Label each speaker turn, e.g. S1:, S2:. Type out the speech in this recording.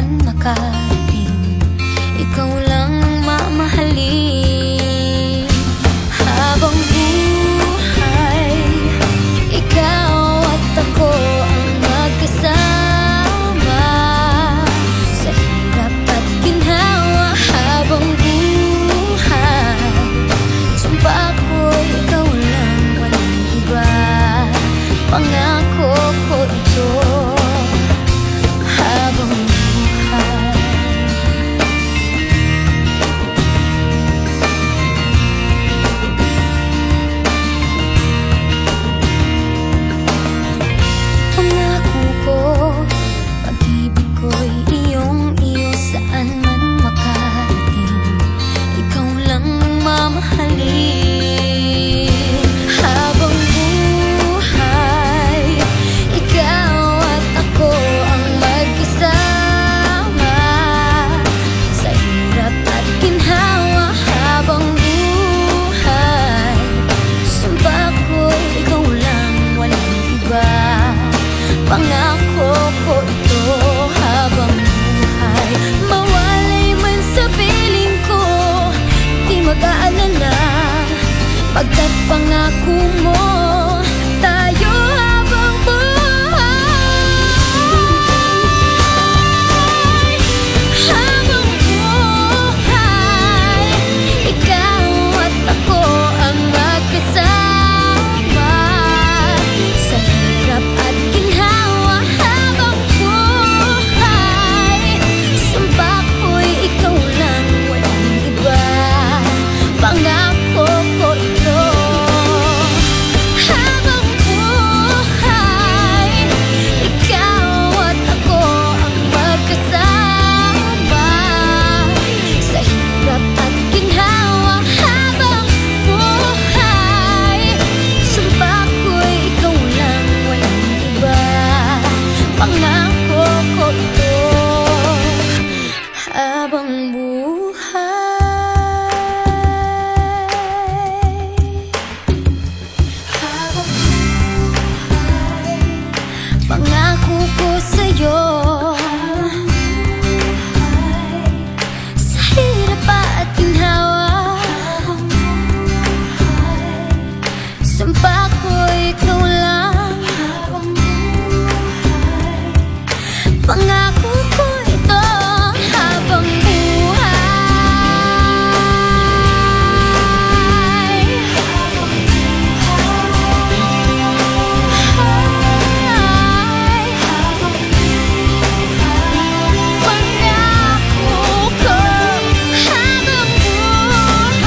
S1: man makarating, ikaw lang ang mamahalin. Habang buhay, ikaw at ako ang magkasama sa hirap at ginhawa. Habang buhay, sumpa ko'y ikaw lang, walang iba. Pangako ko ito. Habang buhay, pangako ko, pag-ibig ko'y iyong-iyo saan man makarating, ikaw lang ang mamahalin. Habang buhay, ikaw at ako ang magkasama sa hirap at ginhawa. Habang buhay, sumpa ko'y ikaw lang, walang iba. Pangako ko ito. Habang buhay, mawalay man sa piling ko, di mag-aalala, pagkat pangako mo tayo. Habang buhay, habang buhay, ikaw at ako ang magkasama sa hirap at ginhawa. Habang buhay, sumpa ko'y ikaw lang, walang iba. Pangako ko ito. Habang buhay, ikaw at ako ang magkasama sa hirap at ginhawa. Habang buhay, sumpa ko'y ikaw lang, walang iba. Pangako ko ito. Habang buhay, habang buhay, pangako ko sa'yo. Sa hirap at ginhawa, sumpa ko'y ikaw lang. Pangako ko ito. Habang buhay, pangako ko. Habang buhay,